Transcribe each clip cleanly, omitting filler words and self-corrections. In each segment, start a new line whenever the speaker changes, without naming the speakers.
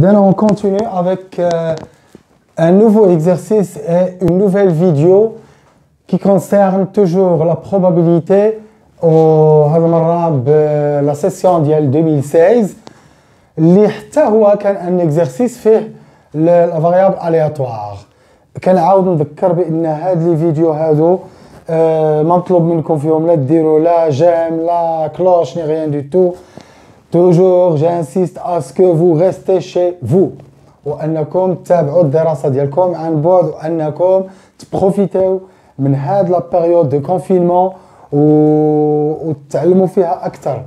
On continue avec un nouveau exercice et une nouvelle vidéo qui concerne toujours la probabilité la session ديال 2016 اللي حتى هو كان ان اكزرسيس فيه لا فاريابل الياتوار. كنعاود نذكر بان هاد لي فيديو هادو مطلوب منكم فيهم لا ديروا لا جيم لا كلوش ني rien du tout. Toujours j'insiste à ce que vous restez chez vous وانكم تتابعوا الدراسه ديالكم عن بعد وانكم تبروفيتيو من هاد لا بيريود دو كونفينمون وتتعلموا فيها اكثر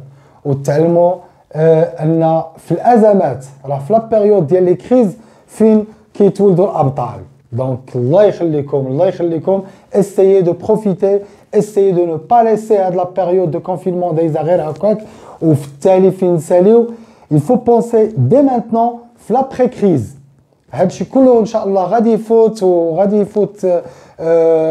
وتتعلموا ان في الازمات راه في لا بيريود ديال لي كريز فين كيتولدوا الابطال. دونك الله يخليكم essayez de profiter, essayez de ne pas laisser هاد لا بيريود دو كونفينمون دايزا غير هكاك وفي التالي فين نساليو. il faut penser dès maintenant في لابري كريز. هادشي كله ان شاء الله غادي يفوت وغادي يفوت.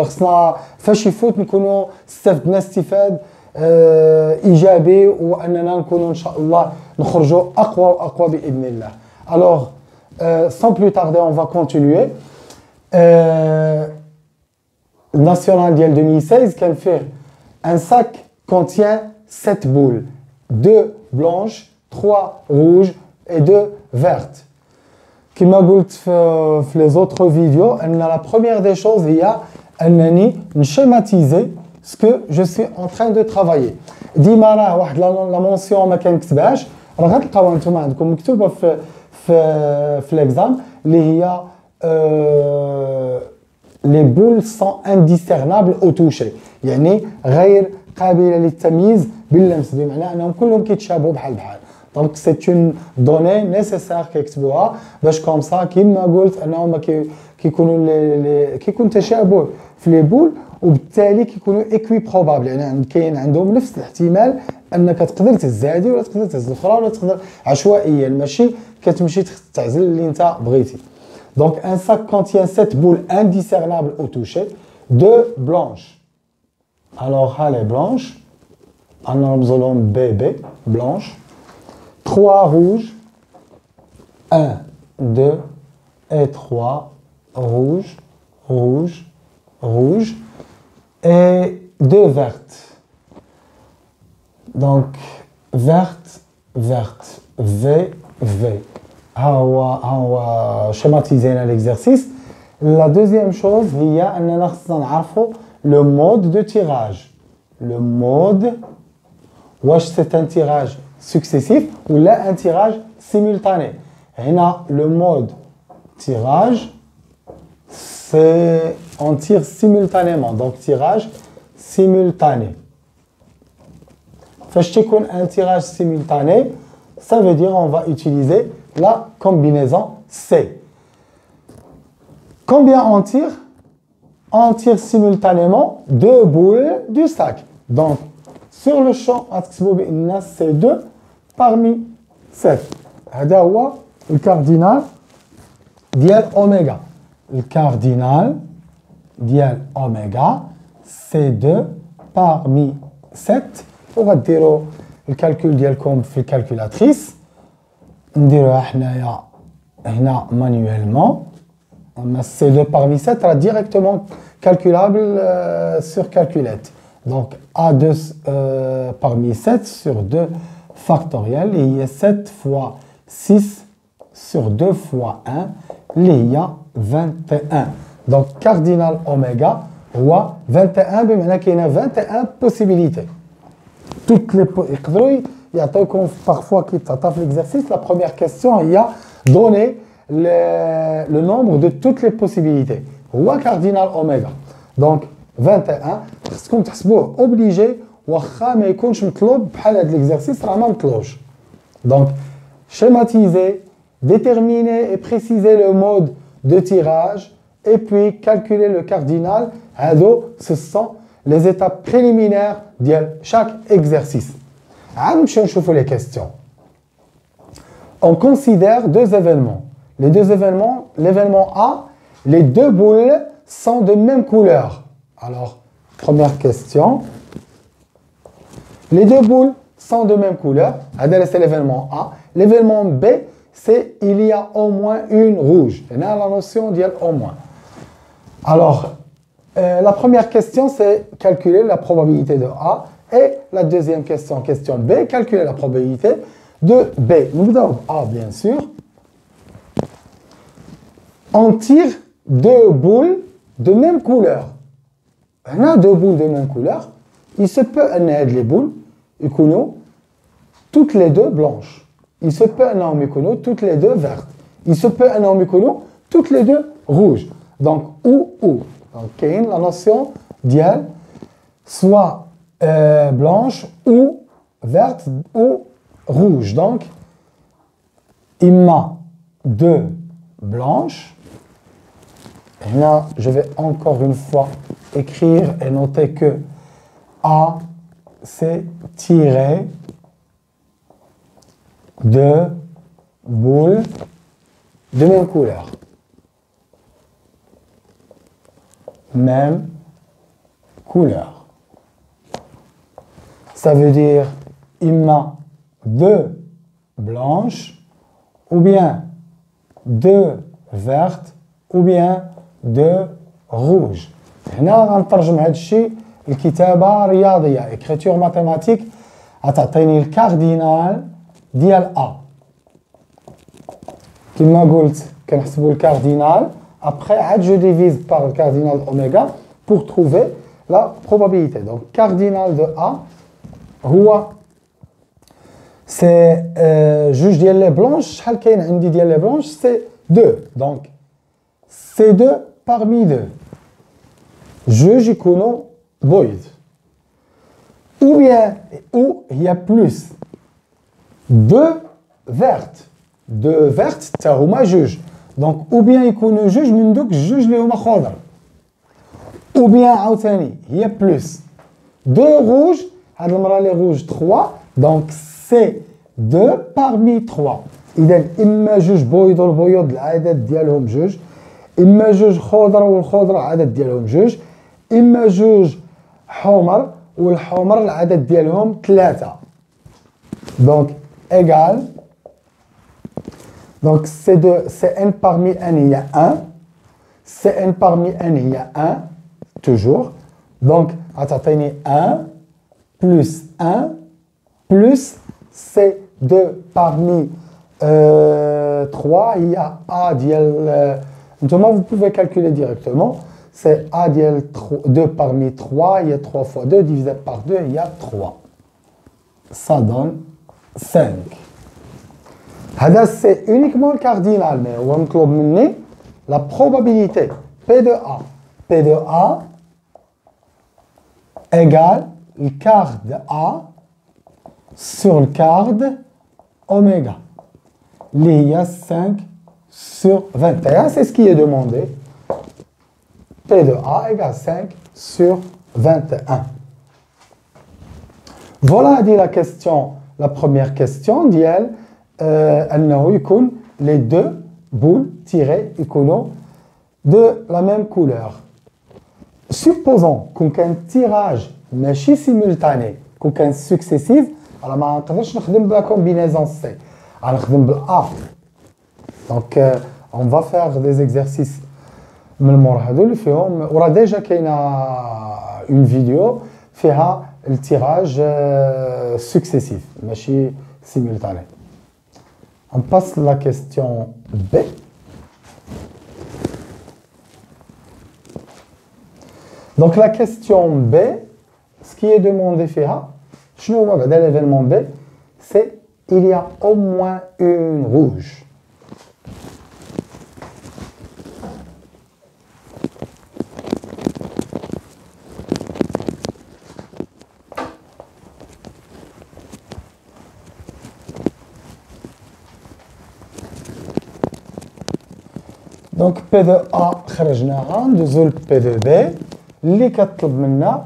خصنا فاش يفوت نكونوا استفدنا استفاد ايجابي واننا نكونوا ان شاء الله نخرجوا اقوى واقوى باذن الله. Alors sans plus tarder on va continuer. National ديال 2016 كان فيه un sac contient 7 boules, 2 blanches, 3 rouges et 2 vertes. كما قلت في les autres vidéos ان la première des choses هي انني نشيماتيزي ce que je suis en train de travailler. ديما راه واحد لا مونسيون ما كنكتبهاش راه غتلقاوها نتوما عندكم مكتوبه في l'examen اللي هي les boules sont indiscernables au toucher يعني غير قابله للتمييز باللمس بمعنى انهم كلهم كيتشابهوا بحال. دونك سي اون دوني نيسيسير كيكتبوها باش كوم سا كيما قلت انهم كيكون تشابه في لي بول وبالتالي كيكونوا ايكوي بروبابل يعني كاين عندهم نفس الاحتمال انك تقدر تهز هذه ولا تقدر تهز الاخرى ولا تقدر عشوائيا ماشي كتمشي تعزل اللي انت بغيتي. Donc un sac contient 7 boules indiscernables au toucher, 2 blanches. Alors les blanches, on a BB, blanche, 3 rouges, 1, 2 et 3 rouges, rouges, rouges et 2 vertes. Donc verte, verte, V, V. Schématiser l'exercice. La deuxième chose, il y a le mode de tirage. Le mode, c'est un tirage successif ou là un tirage simultané. Et là, le mode tirage, c'est on tire simultanément. Donc tirage simultané. Un tirage simultané, ça veut dire on va utiliser la combinaison C. Combien on tire? On tire simultanément 2 boules du sac. Donc, sur le champ, c'est 2 parmi 7. هذا هو الكاردينال ديال اوميغا. الكاردينال ديال اوميغا c'est 2 parmi 7. وغديروا الكالكول ديالكم في الكالكولاتريس. نديروها حنايا هنا مانيويلمون. C'est 2 parmi 7 est directement calculable sur calculette. Donc A2 parmi 7 sur 2 factoriel. Il y a 7 fois 6 sur 2 fois 1. Il y a 21. Donc cardinal oméga ou 21 بمعنى qu'il y a 21 possibilités. Toutes les possibilités. Il y a parfois qui t'attendent l'exercice. La première question, il y a donné le nombre de toutes les possibilités. Ou cardinal oméga. Donc 21. Parce qu'on est obligé واخا ما يكونش مطلوب بحال هذا l'exercice راه ما مطلوبش. Donc schématiser, déterminer et préciser le mode de tirage et puis calculer le cardinal. Ce sont les étapes préliminaires de chaque exercice. نمشيو نشوفوا les questions. On considère 2 événements. Les 2 événements, l'événement A, les 2 boules sont de même couleur. Alors, première question. Les 2 boules sont de même couleur. C'est l'événement A. L'événement B, c'est il y a au moins une rouge. Et là, la notion d'il y a au moins. Alors, la première question, c'est calculer la probabilité de A. Et la deuxième question, question B, calculer la probabilité de B. Nous avons A, bien sûr. On tire deux boules de même couleur. On a deux boules de même couleur. Il se peut que les boules, toutes les deux blanches. Il se peut que toutes les deux vertes. Il se peut que toutes les deux rouges. Donc, ou. Donc, la notion d'IL, soit blanche ou verte ou rouge. Donc, il m'a deux blanches. Et là, je vais encore une fois écrire et noter que A, c'est tiré de boules de même couleur. Même couleur. Ça veut dire il m'a deux blanches ou bien deux vertes ou bien deux rouges. هنا غنترجم هذا الشيء الكتابة رياضية écriture mathématique غتعطيني الكاردينال ديال A. كما قلت كنحسبوا الكاردينال après عاد je divise par le cardinal oméga pour trouver la probabilité. Donc cardinal de A هو c'est جوج ديال لي بلونش. شحال كاين عندي ديال لي بلونش؟ c'est 2. Donc c'est 2 parmi 2. جوج يكونوا بويض. Ou bien, ou il y a plus. 2 vertes. 2 vertes, تا هما جوج. Donc ou bien يكونوا جوج من دوك الجوج اللي هما خضر. Ou bien عاوتاني هي plus. 2 rouges, هاد المرة لي rouges 3. Donc c'est 2 parmi 3. إذا إما جوج بويض والبيوض العدد ديالهم جوج. إما جوج خضر والخضر العدد ديالهم جوج. إما جوج حمر والحمر العدد ديالهم 3. Donc égal. Donc c'est n parmi n, il y a 1. C'est n parmi n, il y a 1. Toujours. Donc, attendez, 1 plus 1 plus c'est 2 parmi 3. Il y a A dial. Maintenant, vous pouvez calculer directement. C'est A dial 2 parmi 3. Il y a 3 fois 2 divisé par 2. Il y a 3. Ça donne 5. C'est uniquement le cardinal, mais on va me la probabilité P de A. P de A égale le quart de A sur le quart de oméga. Il y a 5 sur 21, c'est ce qui est demandé. P de A égale 5 sur 21. Voilà dit la question, la première question d'elle. Les deux boules tirées de la même couleur. Supposons qu'on ait un tirage ماشي simultané, qu'on ait successif, alors ما نقدرش نخدم بلا combinaison C. غنخدم بالA. Donc on va faire des exercices من المور هادو اللي فيهم وراه ديجا كاينه une vidéo فيها التيراج successif ماشي simultané. On passe la question B. Donc la question B, ce qui est demandé dans l'événement B, c'est il y a au moins une rouge. Donc P de A خرجناها ندوزو ل P de B اللي كتطلب منا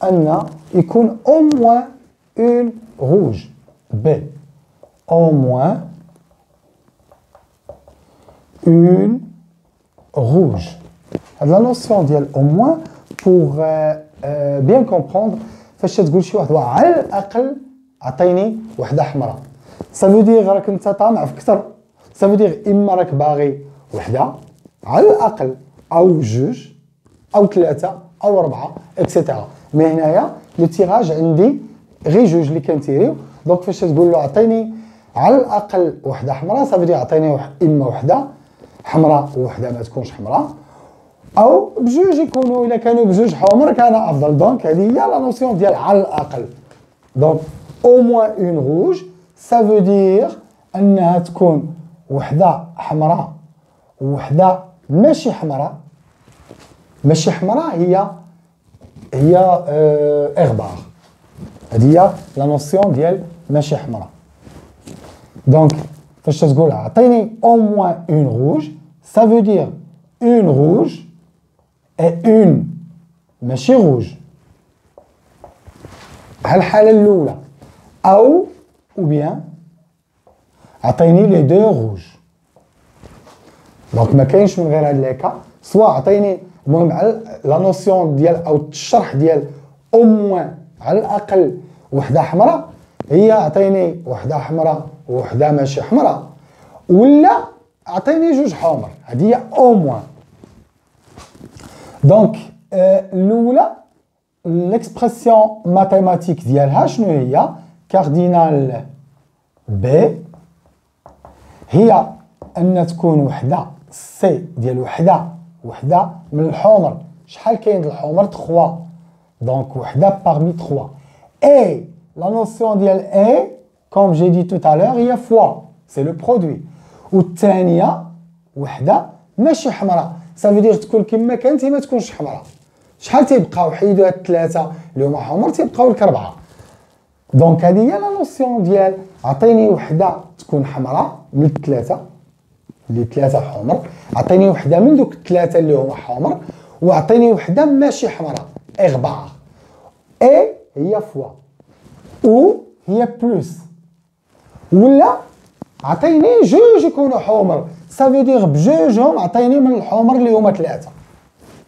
أن يكون au moins une rouge. B au moins une rouge. La notion ديال au moins pour bien comprendre فاش تقول شي واحد على الأقل عطيني وحدة حمراء. Ça veut dire راك انت طامع في كثر ça veut dire إما راك باغي وحدة على الأقل أو جوج أو ثلاثة أو أربعة إكسيتيرا. مي هنايا لو تيراج عندي غير جوج اللي كنتيريو. دونك فاش تقول له عطيني على الأقل وحدة حمراء ça veut dire عطيني إما وحدة حمراء ووحدة ما تكونش حمراء أو بجوج يكونوا إلا كانوا بجوج حمر كان أفضل. دونك هذه هي لا نوسيون ديال على الأقل. دونك au moins une rouge ça veut dire أنها تكون وحدة حمراء ووحدة ماشي حمراء. ماشي حمراء هي إغبار. هذه هي لا نوسيون ديال ماشي حمراء. دونك فاش تقول عطيني au moins une rouge ça veut dire une rouge et une ماشي rouge. هالحالة الأولى أو bien عطيني لي دو روج. دونك ما كاينش من غير هاد لي كا سوا عطيني المهم على لا نوسيون ديال او الشرح ديال او موان على الاقل وحده حمراء هي عطيني وحده حمراء ووحده ماشي حمراء ولا عطيني جوج حمر. هذه هي او موان. دونك الاولى ليكسبرسيون ماتيماتيك ديالها شنو هي؟ كاردينال بي هي ان تكون وحده سي ديال وحده من الحمر. شحال كاين الحمر 3 دونك وحده parmi 3 اي لا نوسيون ديال اي كوم جي دي توت الور هي فوا سي لو برودوي. والثانيه وحده ماشي حمراء صافي دير تكون كما كانت ما تكونش حمراء. شحال تيبقاو حيدوا هاد الثلاثه اللي هما حمر تيبقاو لك 4. دونك هذه هي لا نوسيون ديال عطيني وحده تكون حمراء من الثلاثه اللي ثلاثه حمر عطيني وحده من دوك الثلاثه اللي هما حمر وعطيني وحده ماشي حمراء اغبار. اي هي فوا او هي بلوس ولا عطيني جوج يكونوا حمر صافي دير بجوجهم عطيني من الحمر اللي هما ثلاثه.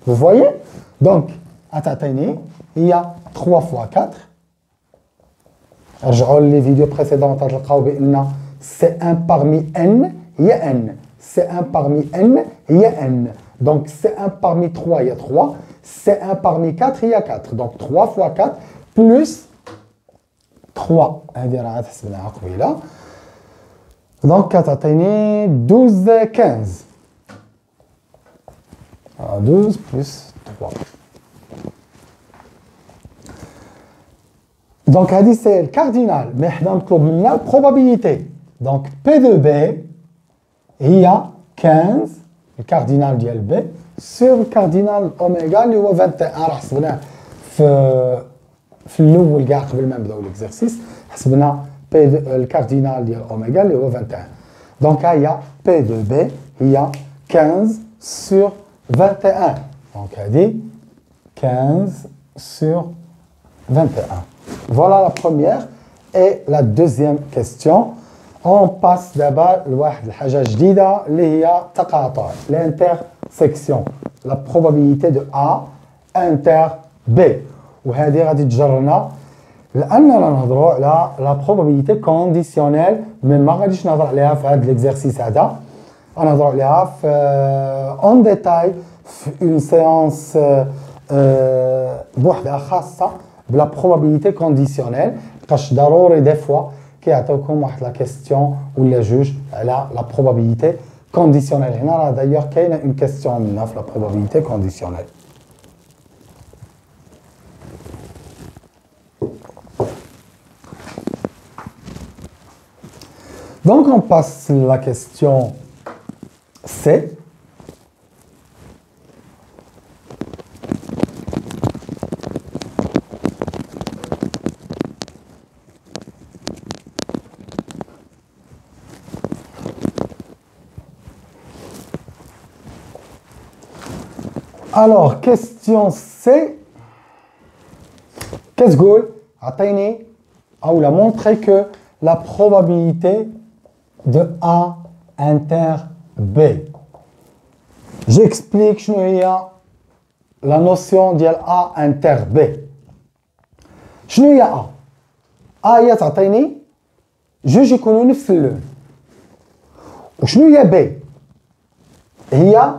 vous voyez دونك غتعطيني هي 3 فوا 4. رجعوا لي فيديو بريسيدون تلقاو بان سي ان بارمي ان هي ان سي ان بارمي ان هي ان. دونك سي ان بارمي 3 هي 3 سي ان بارمي 4 هي 4. دونك 3 فوا 4 بلس 3 هذه راه تحسبناها قبيله. دونك كتعطيني 12 15 12 بلس 3. دونك هذه سي الكاردينال مي حنا نطلب منا البروبابيليتي. دونك بي دو بي هي 15 الكاردينال ديال بي سور الكاردينال اوميغا اللي هو 21 راه حسبناه في الاول كاع قبل ما نبداو ليكزارسيس حسبنا بي الكاردينال ديال اوميغا اللي هو 21. دونك ها هي بي دو بي هي 15 سور 21. دونك هذه 15 سور 21. Voilà la première et la deuxième question. On passe d'abord لواحد الحاجة جديدة اللي هي تقاطع l'intersection la probabilité de A inter B. وهذه غادي تجرنا لأننا نهضروا على la probabilité conditionnelle مي ما غاديش نهضر عليها في هذا l'exercice هذا. غنهضروا عليها في en détail في une séance بوحدها خاصة بلا probabilité conditionnelle لقاش ضروري دي فوا كيعطيوكم واحد لا كيستيون ولا جوج على لا probabilité conditionnelle. هنا راه دايوغ كاينه اون كيستيون منها في لا probabilité conditionnelle. Donc on passe la question C. Alors, question C. Qu'est-ce que عطيني ou la montrer que la probabilité de A inter B. J'explique شنو هي la notion ديال A inter B. شنو هي A؟ A هي تعطيني جوج يكونوا نفس اللون وشنو هي بي؟ هي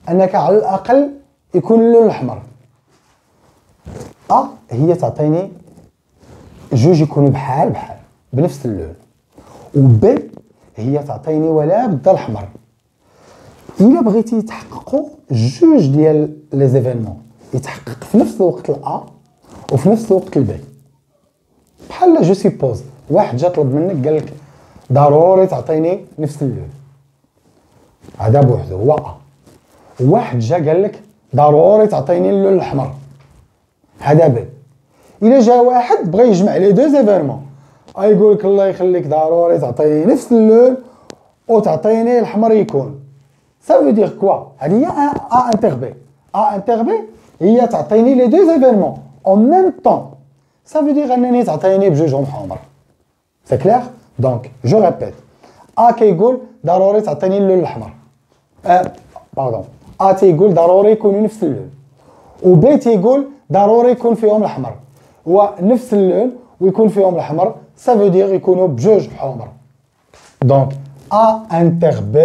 انك على الاقل يكون اللون الاحمر. هي تعطيني جوج يكونوا بحال بنفس اللون. وبي هي تعطيني ولا بدا الاحمر. الا بغيتي تحققوا جوج ديال لي زيفينمون يتحقق في نفس الوقت الأ وفي نفس الوقت البي. بحال جو سيبوز واحد جا طلب منك قال لك ضروري تعطيني نفس اللون، هذا بوحدو هو أ. واحد جا قال لك ضروري تعطيني اللون الأحمر، هذا بي. إلا جا واحد بغى يجمع لي دو زيفينمون يقول لك الله يخليك ضروري تعطيني نفس اللون وتعطيني الأحمر يكون. Ça veut dire quoi؟ هذه هي A inter B. A inter B هي تعطيني لي دو زيفينمون en même temps. Ça veut dire أنني تعطيني بجوجهم حمر. C'est clair؟ Donc je répète. A كيقول ضروري تعطيني اللون الأحمر. باردون. A تيقول ضروري يكونوا نفس اللون. و B تيقول ضروري يكون فيهم الأحمر. هو نفس اللون ويكون فيهم الأحمر. Ça veut dire يكونوا بجوج حمر. Donc A inter B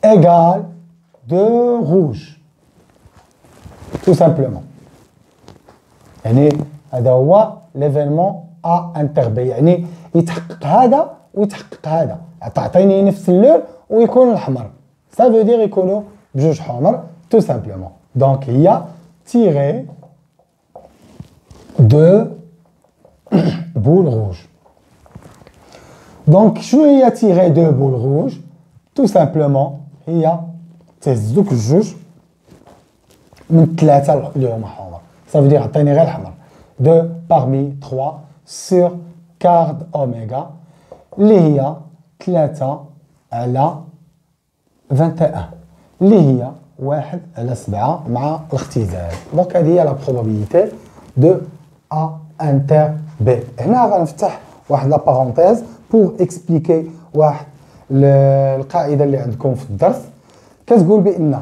égale de rouge, tout simplement. يعني هذا هو l'événement A inter B. يعني يتحقق هذا ويتحقق هذا، تعطيني نفس اللون ويكون الأحمر. Ça veut dire يكونوا بجوج حمر tout simplement. Donc هي tiré de boule rouge. Donc شنو هي tiré de boule rouge؟ tout simplement هي تهزوك الجوج من ثلاثة اللي هما حمر. صافي دير عطيني غير الأحمر. 2 parmi 3 sur كارد أوميغا اللي هي 3 على 21 اللي هي 1 على 7 مع الاختزال. دونك هذه هي لا بروبابيليتي دو A inter B. هنا غنفتح واحد لا بارونتيز بور اكسبليكي واحد القاعده اللي عندكم في الدرس. كتقول بان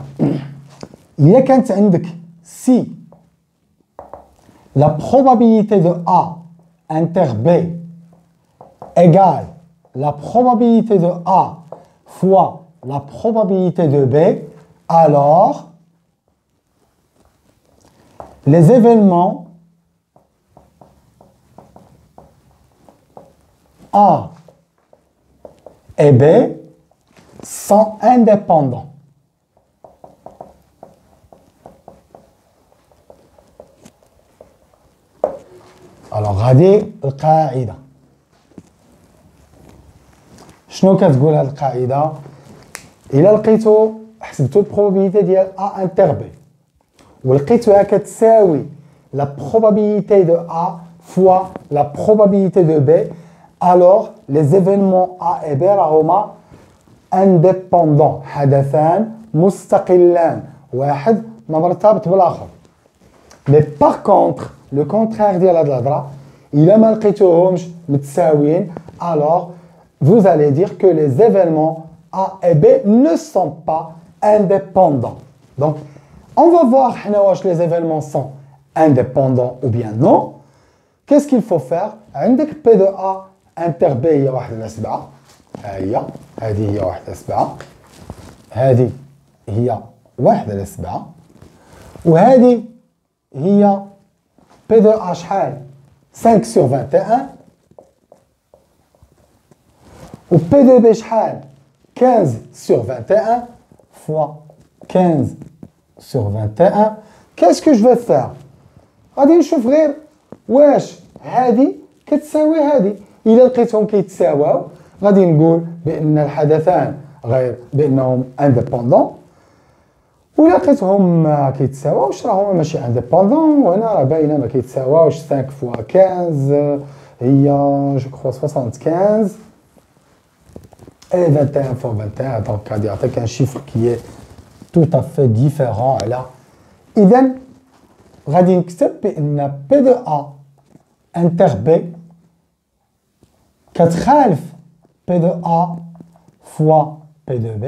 الا كانت عندك سي لا probabilité de A inter B égale la probabilité de A fois la probabilité de B, alors les événements A et B sont indépendants. Alors هذه القاعدة. شنو كتقول هذه القاعدة؟ إلا لقيتو حسبتو البروبابيليتي ديال A inter B ولقيتوها كتساوي la probabilité de A fois la probabilité de B, alors les événements A et B راهما indépendants، حدثان مستقلان، واحد ما مرتبط بالاخر. mais par contre le contraire ديال هاد الهضره الا ما لقيتوهمش متساويين alors vous allez dire que les événements A et B ne sont pas indépendants. Donc on va voir حنا واش les événements sont indépendants ou bien non. Qu'est-ce qu'il faut faire؟ عندك P de A inter B هي 1 على 7. هذه هي 1 على 7. هذه هي 1 على 7. وهذه هي P de A شحال؟ 5 sur 21. و P de B شحال؟ 15 sur 21 fois 15 sur 21. Qu'est-ce que je vais faire؟ غادي نشوف غير واش هذه كتساوي هذه. إلا لقيتهم كيتساواو غادي نقول بأن الحدثان غير بأنهم انديبوندون، وإلا لقيتهم ما كيتساواوش راهما ماشي انديبوندون. وهنا راه باينه ما كيتساواوش. 5 فوا 15 هي جو كخوا 75 et 21 fois 21. دونك غادي يعطيك ان شيفر كي tout à fait différent على. إذا غادي نكتب بأن P de A inter B كتخالف P de A fois P de B.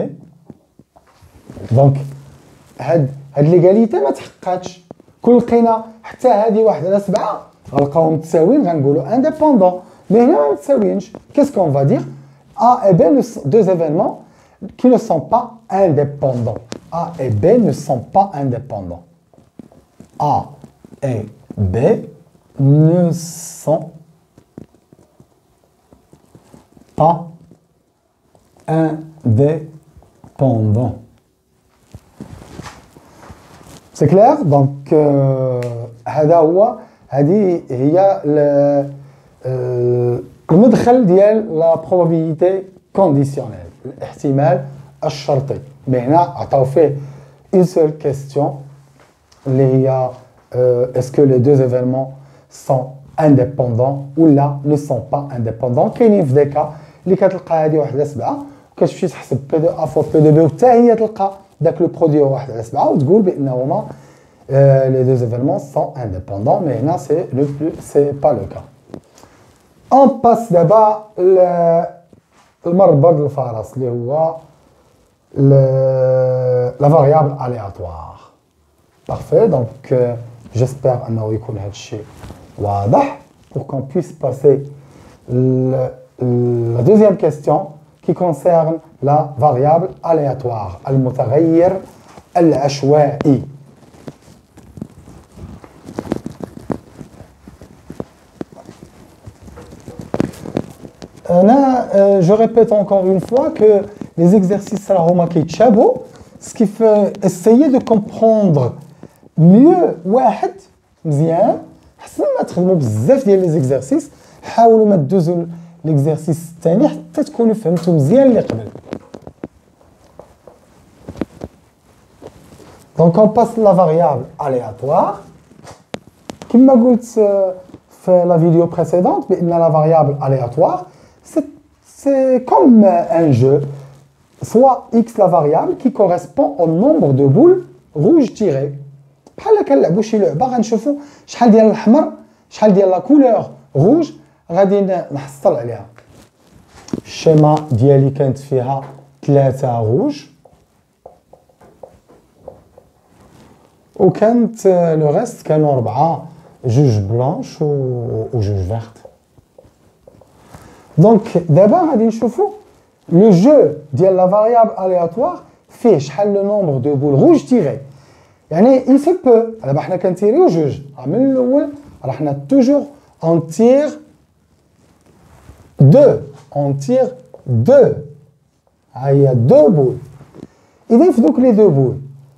دونك هاد ليغاليتي ما تحققاتش. كون لقينا حتى هادي 1 على 7 غنلقاوهم متساويين غنقولوا انديبوندون، مي هنا ما متساويينش. كيس كون فا دير؟ A et B, deux événements qui ne sont pas indépendants. A et B ne sont pas indépendants. A et B ne sont pas indépendants. C'est clair? Donc, هذه هي المدخل ديال la probabilité conditionnelle, الاحتمال الشرطي. Mais هنا عطاو فيه une seule question اللي هي est-ce que les deux événements sont indépendants ou là ne sont pas indépendants. كاينين في des cas اللي كتلقى هذه 1 على 7 وكتمشي تحسب بي دو ا فور بي دو بي وحتى هي تلقى داك لو برودوي 1 على 7 وتقول بانهما les deux événements sont indépendants, mais là c'est pas le cas. On passe d'abord le marbre de Faras, la variable aléatoire. Parfait, donc j'espère que vous connaissez pour qu'on puisse passer la deuxième question qui concerne la variable aléatoire, al-mutaghayyir al-ashwa'i. Je répète encore une fois que les exercices ce qui fait essayer de comprendre mieux مزيان حسن ما تخدموا بزاف ديال les exercices حاولوا ما تدوزوا l'exercice الثاني حتى تكونوا فهمتوا مزيان اللي قبل. Donc on passe la variable aléatoire. Comme je l'ai dit dans la vidéo précédente, la variable aléatoire c'est comme un jeu, soit x la variable qui correspond au nombre de boules rouges tirées. بحال كنلعبوا شي لعبه غنشوفوا شحال ديال الاحمر شحال ديال لا كولور روج غادي نحصل عليها. الشيما ديالي كانت فيها 3 روج وكانت لو ريست كانوا 4 جوج بلانش وجوج فيرت. دونك دابا غادي نشوفوا لو جو ديال لا فاريابل الياتوار فيه شحال لو نومبر دو بول روج تيغي. يعني il se peut دابا حنا كنتيريو جوج من الاول راه حنا توجور اون تير دو ها هي دو بول. اذا في دوك لي دو بول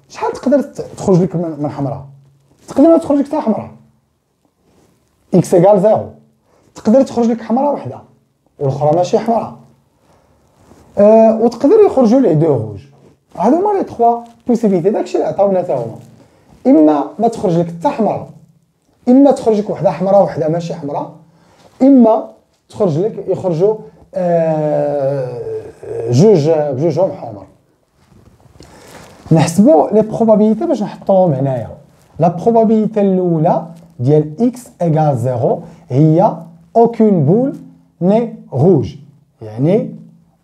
شحال تقدر تخرج لك من حمراء؟ تقدر ما تخرج لك حتى حمراء اكس ايكال 0. تقدر تخرج لك حمراء وحده والاخرى ماشي حمراء وتقدر يخرجوا لي دو روج. هادو هما لي 3 بوسيبيتي داكشي اللي عطاونا حتى هما. اما ما تخرج لك حتى حمراء اما تخرج لك وحده حمراء وحده ماشي حمراء اما تخرج لك يخرجوا بجوجهم حمر. نحسبوا لي بروبابيليتي باش نحطوهم هنايا. لا بروبابيليتي الاولى ديال x égale 0 هي aucune boule n'est rouge. يعني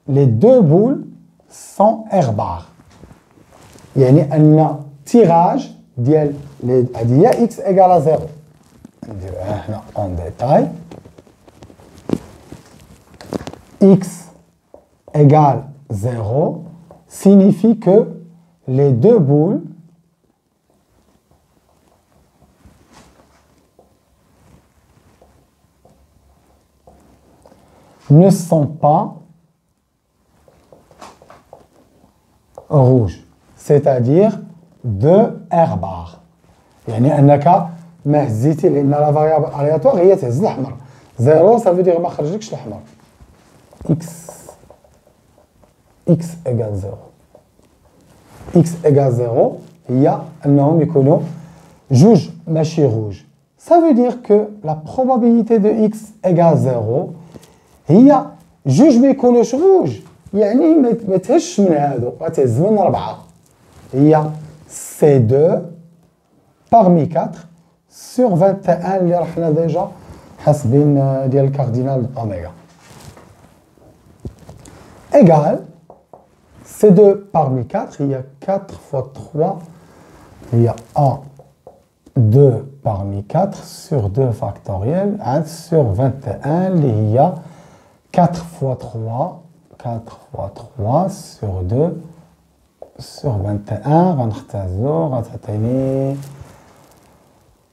les deux boules sont airbares. يعني ان tirage ديال هذه هي x égale 0. نديروها هنا en détail. x égale 0 signifie que les deux boules ne sont pas rouges, c'est-à-dire de airbar. يعني انك ما هزيتي لان لا فاريابل الياتوار هي تهز الاحمر. 0 ça veut dire ما خرجلكش الاحمر. x égale 0. x égale 0 هي انهم يكونوا جوج ماشي روج. Ça veut dire que la probabilité de x égale 0 هي جوج ما يكونوش روج. يعني ما تهش من هادو غتهز من 4. هي C2 parmi 4 sur 21 اللي راه حنا ديجا حاسبين ديال الكاردينال اوميغا. Égal C2 parmi 4 هي 4 fois 3 هي 1 2 parmi 4 sur 2 factoriel 1 sur 21 اللي هي 4 fois 3 4 fois 3 sur 2 sur 21.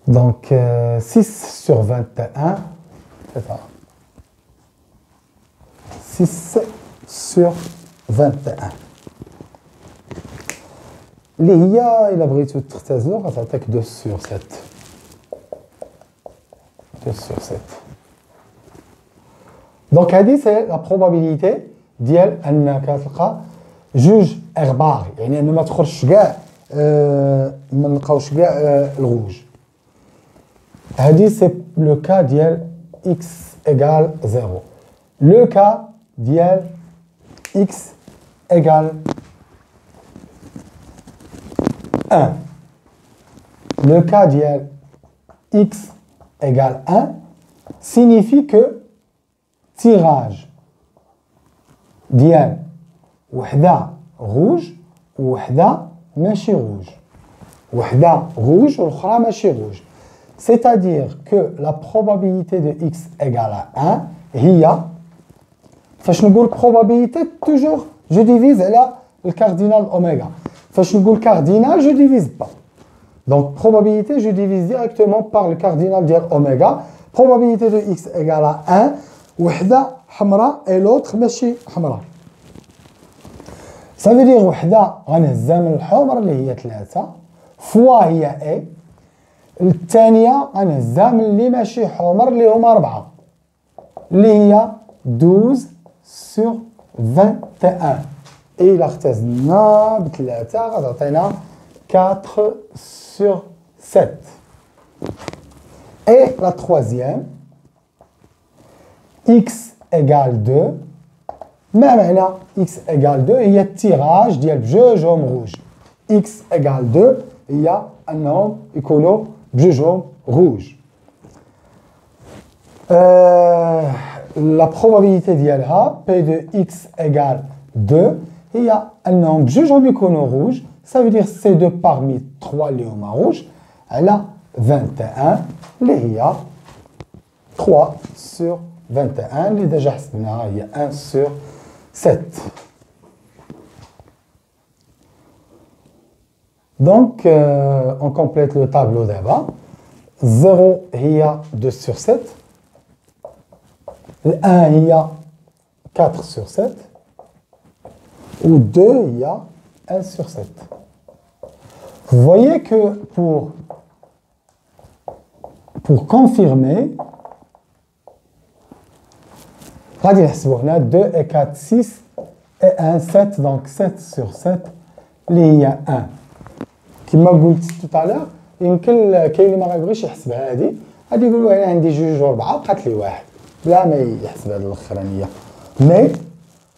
Donc 6 sur 21. C'est ça. 6 sur 21. اللي هي إلا بغيتو تختزلو غتعطيك 2 sur 7. 2 sur 7. دونك هذه سي لا بروبابيليتي ديال انك تلقى جوج اغبار، يعني انه ما تخرجش كاع ما نلقاوش كاع الغوج. هذه سي لو كا ديال x égale 0. لو كا ديال x égale 1. Le cas ديال x égale 1 signifie que tirage ديال وحدة rouge ووحدة ماشي rouge. وحدة rouge والأخرى ماشي rouge. C'est-à-dire que la probabilité de x égale à 1 هي فاش نقول probabilité toujours je divise على الكاردينال اوميغا. فاش نقول cardinal je divise pas. Donc probabilité je divise directement par le cardinal ديال اوميغا. Probabilité de x égale à 1 وحدة حمراء et l'autre ماشي حمراء. Ça veut dire وحدة غنهزها من الحمر اللي هي 3 فوا هي A. الثانية غنهزها من اللي ماشي حمر اللي هما 4 اللي هي 12 sur 21. Et إلا اختزلنا بثلاثة غتعطينا 4 sur 7. Et la troisième, x égale 2. ما معنى x égale 2 هي التيراج ديال بجوجهم روج. x égale 2 هي أنهم يكونوا بجوجهم روج. La probabilité ديالها p de x égale 2 هي أنهم بجوجهم يكونوا روج. Ça veut dire C2 parmi 3 اللي هما روج على 21 اللي هي 3 sur 21 اللي ديجا حسبناها هي 1 sur 7. Donc on complète le tableau d'abord. 0 هي 2 sur 7. Le 1 هي 4 sur 7. Ou 2 il y a 1 sur 7. Vous voyez que pour confirmer, on a 2 et 4, 6 et 1, 7, donc 7 sur 7, il y a 1. Comme je dit tout à l'heure, يمكن كاين اللي ما غيبغيش يحسبها هذه، غادي يقولوا انا عندي جوج وربعه بقات لي واحد، بلا ما يحسب هذه الاخرانيه. مي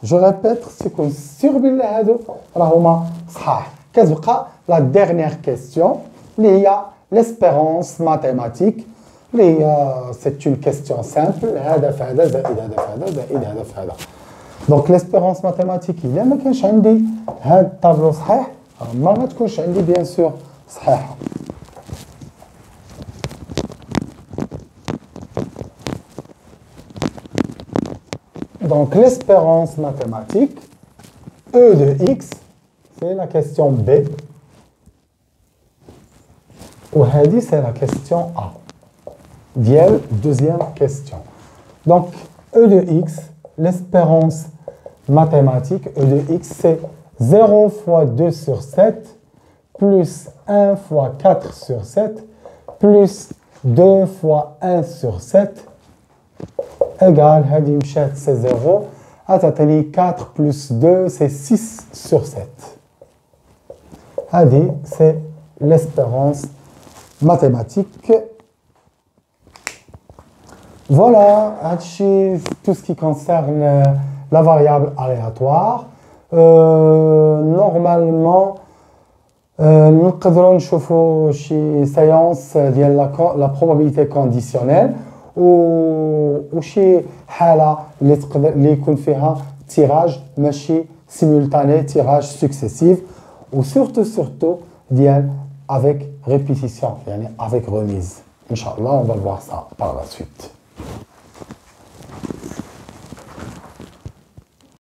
جو ريبيت خص يكون سيغ بالله هادو راه هما صحاح. كتبقى لا ديرنيير كيستيون اللي هي ليسبيرونس ماتيماتيك اللي هي سي اون كيستيون سامبل، هذا في هذا زائد هذا في هذا زائد هذا في هذا. دونك ليسبيرونس ماتيماتيك الا ما كانش عندي هذا الطابلو صحيح ما غتكونش عندي بيان سور صحيحه. Donc l'espérance mathématique, E de x, c'est la question B. Ou Hadi, c'est la question A. Diel, deuxième question. Donc E de x, l'espérance mathématique, E de x, c'est 0 fois 2 sur 7, plus 1 fois 4 sur 7, plus 2 fois 1 sur 7, égale, هذه مشات c'est 0, غتعطيني 4 plus 2 c'est 6 sur 7. هذه c'est l'espérance mathématique. Voilà, هادشي tout ce qui concerne la variable aléatoire. Normalement نقدروا نشوفوا شي séance ديال la probabilité conditionnelle وشي حاله اللي تقدر اللي يكون فيها تيراج ماشي سيمولتاني تيراج سكسيسيف وسورتو ديال avec répétition يعني avec remise. Inch'Allah on va voir ça par la suite.